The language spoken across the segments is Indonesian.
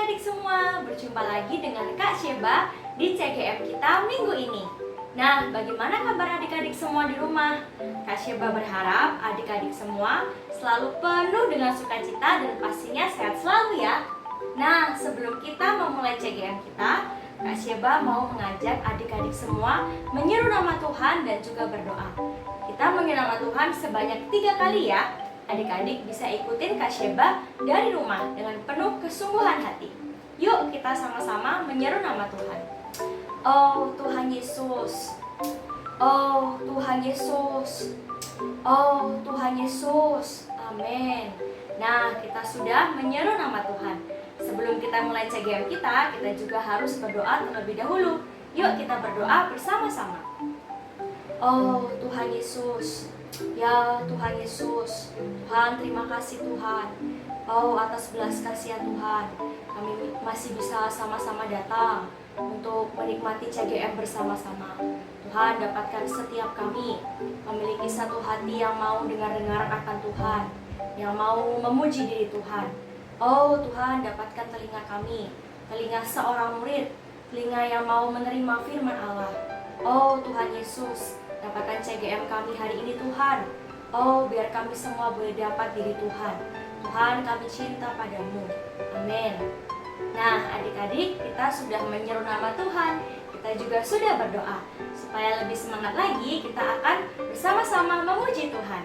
adik-adik semua, berjumpa lagi dengan Kak Sheba di CGM kita minggu ini. Nah, bagaimana kabar adik-adik semua di rumah? Kak Sheba berharap adik-adik semua selalu penuh dengan sukacita dan pastinya sehat selalu ya. Nah, sebelum kita memulai CGM kita, Kak Sheba mau mengajak adik-adik semua menyeru nama Tuhan dan juga berdoa. Kita menyeru nama Tuhan sebanyak 3 kali ya. Adik-adik bisa ikutin Kak Sheba dari rumah dengan penuh kesungguhan hati. Yuk kita sama-sama menyeru nama Tuhan. Oh Tuhan Yesus, oh Tuhan Yesus, oh Tuhan Yesus, amin. Nah, kita sudah menyeru nama Tuhan. Sebelum kita mulai CGM kita juga harus berdoa terlebih dahulu. Yuk kita berdoa bersama-sama. Oh Tuhan Yesus, ya Tuhan Yesus, Tuhan terima kasih Tuhan. Oh atas belas kasihan Tuhan, kami masih bisa sama-sama datang untuk menikmati CGM bersama-sama. Tuhan dapatkan setiap kami memiliki satu hati yang mau dengar-dengar akan Tuhan, yang mau memuji diri Tuhan. Oh Tuhan dapatkan telinga kami, telinga seorang murid, telinga yang mau menerima firman Allah. Oh Tuhan Yesus, dapatkan CGM kami hari ini Tuhan. Oh biar kami semua boleh dapat diri Tuhan. Tuhan kami cinta padamu. Amin. Nah adik-adik, kita sudah menyeru nama Tuhan. Kita juga sudah berdoa. Supaya lebih semangat lagi, kita akan bersama-sama memuji Tuhan.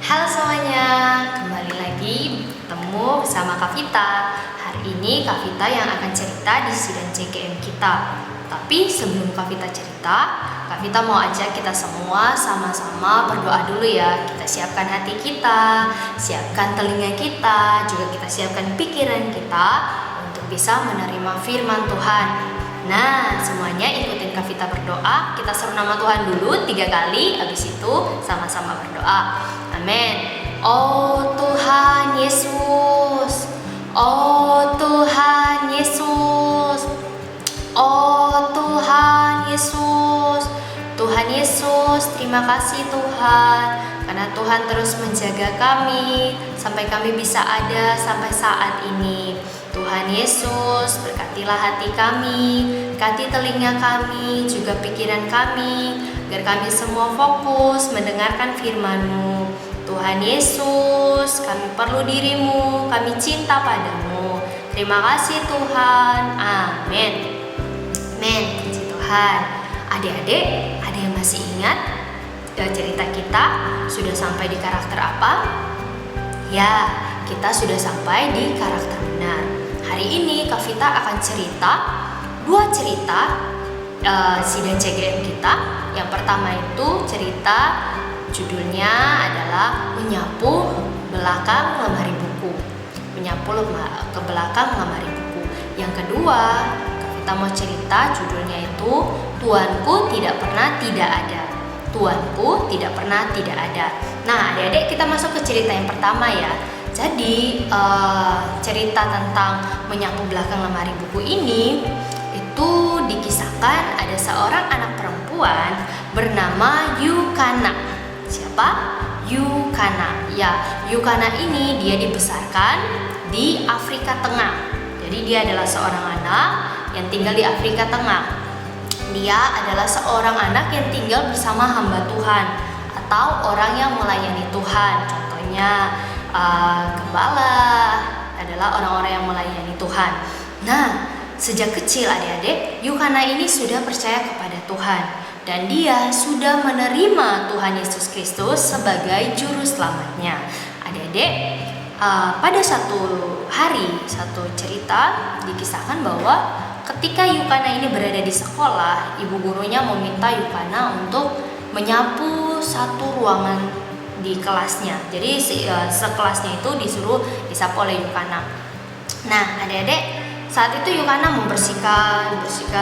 Halo semuanya, kembali lagi bertemu bersama Kak Vita. Hari ini Kak Vita yang akan cerita di sidang CGM kita. Tapi sebelum Kak Vita cerita, Kak Vita mau ajak kita semua sama-sama berdoa dulu ya. Kita siapkan hati kita, siapkan telinga kita, juga kita siapkan pikiran kita untuk bisa menerima firman Tuhan. Nah, semuanya ikutin Kak Vita berdoa. Kita seru nama Tuhan dulu 3 kali, habis itu sama-sama berdoa. Amin. Oh Tuhan Yesus, oh Tuhan Yesus, oh Tuhan Yesus. Tuhan Yesus, terima kasih Tuhan, karena Tuhan terus menjaga kami sampai kami bisa ada sampai saat ini. Tuhan Yesus, berkatilah hati kami, berkati telinga kami, juga pikiran kami, agar kami semua fokus mendengarkan firman-Mu. Tuhan Yesus, kami perlu diri-Mu, kami cinta padamu. Terima kasih Tuhan. Amin. Amin. Puji Tuhan. Adik-adik, ada yang masih ingat cerita kita sudah sampai di karakter apa? Ya, kita sudah sampai di karakter benar. Hari ini Kak Vita akan cerita 2 cerita sidang CGM kita. Yang pertama itu cerita judulnya adalah menyapu belakang lemari buku. Menyapu ke belakang lemari buku. Yang kedua, Kak Vita mau cerita judulnya itu Tuanku tidak pernah tidak ada. Tuanku tidak pernah tidak ada. Nah, adik-adik, kita masuk ke cerita yang pertama ya. Jadi cerita tentang menyapu belakang lemari buku ini dikisahkan ada seorang anak perempuan bernama Yukana. Siapa? Yukana. Ya, Yukana ini dia dibesarkan di Afrika Tengah. Jadi dia adalah seorang anak yang tinggal di Afrika Tengah. Dia adalah seorang anak yang tinggal bersama hamba Tuhan atau orang yang melayani Tuhan. Contohnya gembala adalah orang-orang yang melayani Tuhan. Nah, sejak kecil adik-adik, Yukana ini sudah percaya kepada Tuhan dan dia sudah menerima Tuhan Yesus Kristus sebagai juru selamatnya. Adik-adik, pada satu hari, satu cerita dikisahkan bahwa ketika Yukana ini berada di sekolah, ibu gurunya meminta Yukana untuk menyapu satu ruangan di kelasnya. Jadi sekelasnya itu disuruh disapu oleh Yukana. Nah, adik-adik, saat itu Yukana membersihkan,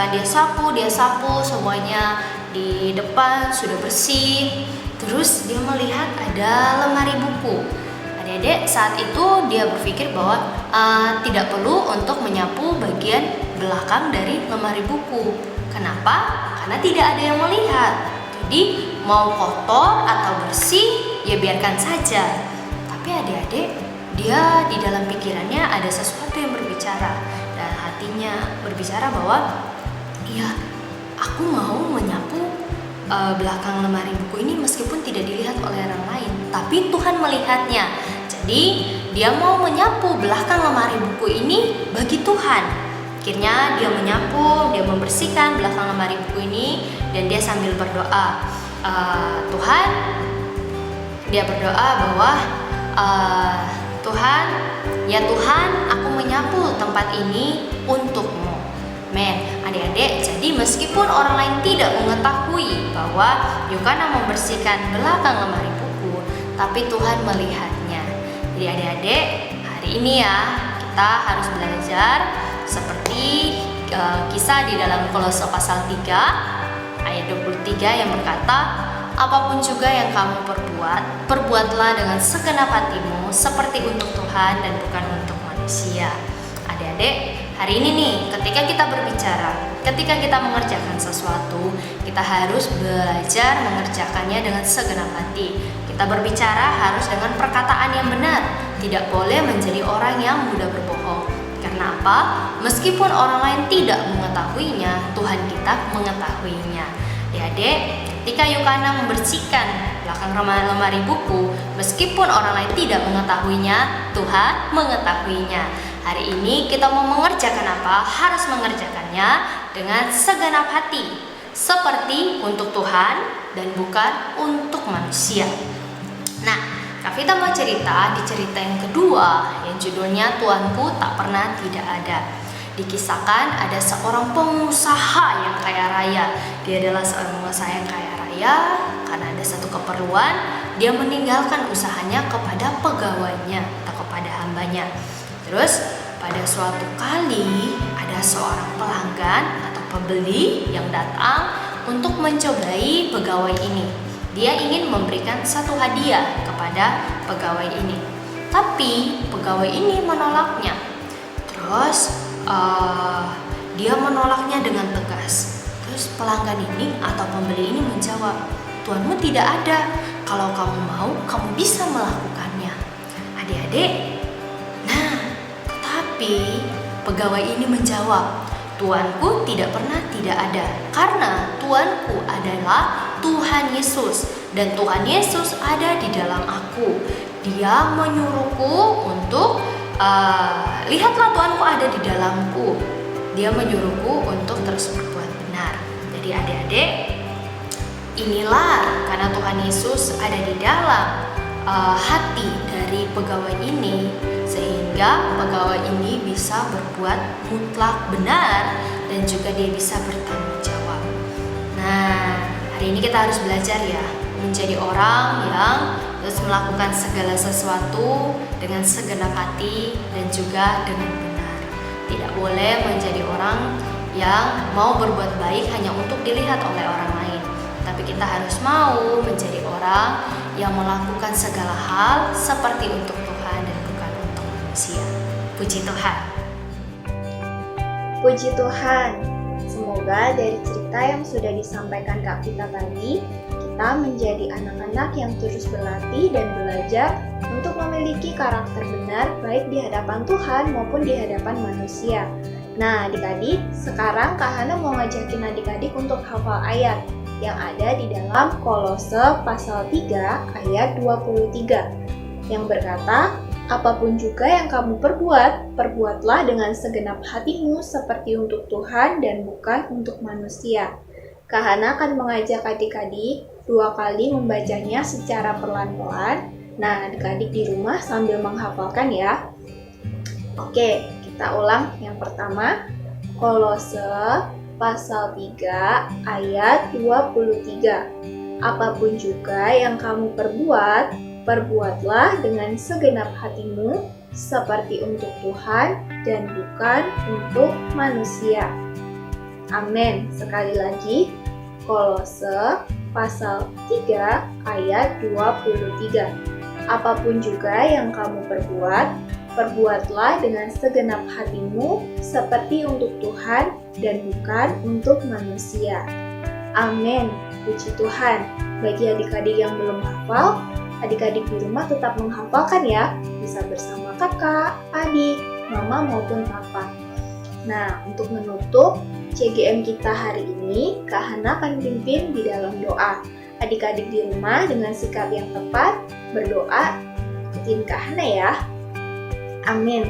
dia sapu semuanya di depan sudah bersih. Terus dia melihat ada lemari buku. Adik-adik, saat itu dia berpikir bahwa tidak perlu untuk menyapu bagian belakang dari lemari buku. Kenapa? Karena tidak ada yang melihat. Jadi mau kotor atau bersih ya biarkan saja. Tapi adik-adik, dia di dalam pikirannya ada sesuatu yang berbicara dan hatinya berbicara bahwa ya, aku mau menyapu belakang lemari buku ini meskipun tidak dilihat oleh orang lain, tapi Tuhan melihatnya. Jadi dia mau menyapu belakang lemari buku ini bagi Tuhan. Akhirnya dia menyapu, dia membersihkan belakang lemari buku ini dan dia sambil berdoa, Tuhan, dia berdoa bahwa Tuhan, ya Tuhan, aku menyapu tempat ini untuk-Mu. Men, adik-adik, jadi meskipun orang lain tidak mengetahui bahwa Yukana membersihkan belakang lemari buku, tapi Tuhan melihatnya. Jadi adik-adik, hari ini ya kita harus belajar seperti kisah di dalam Kolose pasal 3 ayat 23 yang berkata, apapun juga yang kamu perbuat, perbuatlah dengan segenap hatimu seperti untuk Tuhan dan bukan untuk manusia. Adik-adik, hari ini nih, ketika kita berbicara, ketika kita mengerjakan sesuatu, kita harus belajar mengerjakannya dengan segenap hati. Kita berbicara harus dengan perkataan yang benar, tidak boleh menjadi orang yang mudah berbohong. Karena apa? Meskipun orang lain tidak mengetahuinya, Tuhan kita mengetahuinya. Adik-adik, ketika Yukana membersihkan belakang lemari buku, meskipun orang lain tidak mengetahuinya, Tuhan mengetahuinya. Hari ini kita mau mengerjakan apa? Harus mengerjakannya dengan segenap hati, seperti untuk Tuhan dan bukan untuk manusia. Nah, Kavita mau cerita di cerita yang kedua yang judulnya Tuanku Tak Pernah Tidak Ada. Dikisahkan ada seorang pengusaha yang kaya raya. Dia adalah seorang pengusaha yang kaya raya. Karena ada satu keperluan, dia meninggalkan usahanya kepada pegawainya atau kepada hambanya. Terus pada suatu kali ada seorang pelanggan atau pembeli yang datang untuk mencobai pegawai ini. Dia ingin memberikan satu hadiah kepada pegawai ini, tapi pegawai ini menolaknya. Terus dia menolaknya dengan tegas. Terus pelanggan ini atau pembeli ini menjawab, Tuanmu tidak ada. Kalau kamu mau, kamu bisa melakukannya. Adik-adik, tapi pegawai ini menjawab, Tuanku tidak pernah tidak ada, karena Tuanku adalah Tuhan Yesus, dan Tuhan Yesus ada di dalam aku. Dia menyuruhku untuk lihatlah Tuanku ada di dalamku. Dia menyuruhku untuk terus berbuat benar. Jadi adik-adik, inilah karena Tuhan Yesus ada di dalam hati dari pegawai ini, sehingga pegawai ini bisa berbuat mutlak benar dan juga dia bisa bertanggung jawab. Nah, hari ini kita harus belajar ya, menjadi orang yang terus melakukan segala sesuatu dengan segenap hati dan juga dengan benar. Tidak boleh menjadi orang yang mau berbuat baik hanya untuk dilihat oleh orang lain, tapi kita harus mau menjadi orang yang melakukan segala hal seperti untuk Tuhan dan bukan untuk manusia. Puji Tuhan. Puji Tuhan. Semoga dari cerita yang sudah disampaikan Kak Vita tadi, kita menjadi anak-anak yang terus berlatih dan belajar untuk memiliki karakter benar baik di hadapan Tuhan maupun di hadapan manusia. Nah, adik-adik, sekarang Kak Hana mau ngajakin adik-adik untuk hafal ayat yang ada di dalam Kolose pasal 3 ayat 23 yang berkata, apapun juga yang kamu perbuat, perbuatlah dengan segenap hatimu seperti untuk Tuhan dan bukan untuk manusia. Kak Hana akan mengajak adik-adik 2 kali membacanya secara pelan-pelan. Nah, adik-adik di rumah sambil menghafalkan ya. Oke, kita ulang yang pertama. Kolose pasal 3 ayat 23. Apapun juga yang kamu perbuat, perbuatlah dengan segenap hatimu seperti untuk Tuhan dan bukan untuk manusia. Amin. Sekali lagi, Kolose pasal 3 ayat 23. Apapun juga yang kamu perbuat, perbuatlah dengan segenap hatimu seperti untuk Tuhan dan bukan untuk manusia. Amin. Puji Tuhan. Bagi adik-adik yang belum hafal, adik-adik di rumah tetap menghafalkan ya, bisa bersama kakak, adik, mama maupun papa. Nah, untuk menutup CGM kita hari ini, Kak Hana akan pimpin di dalam doa. Adik-adik di rumah dengan sikap yang tepat berdoa, ikutin Kak Hana ya. Amin.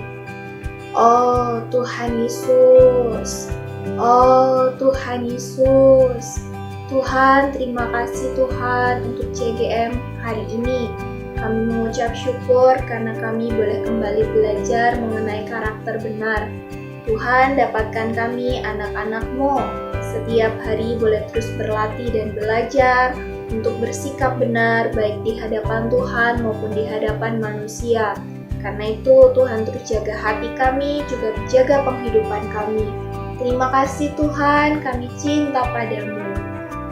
Oh Tuhan Yesus, oh Tuhan Yesus, Tuhan, terima kasih Tuhan untuk CGM hari ini. Kami mengucap syukur karena kami boleh kembali belajar mengenai karakter benar. Tuhan, dapatkan kami anak-anak-Mu setiap hari boleh terus berlatih dan belajar untuk bersikap benar baik di hadapan Tuhan maupun di hadapan manusia. Karena itu Tuhan terus jaga hati kami, juga jaga penghidupan kami. Terima kasih Tuhan, kami cinta padamu.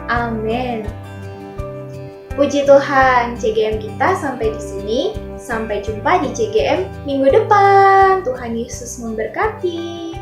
Amin. Puji Tuhan, CGM kita sampai di sini. Sampai jumpa di CGM minggu depan. Tuhan Yesus memberkati.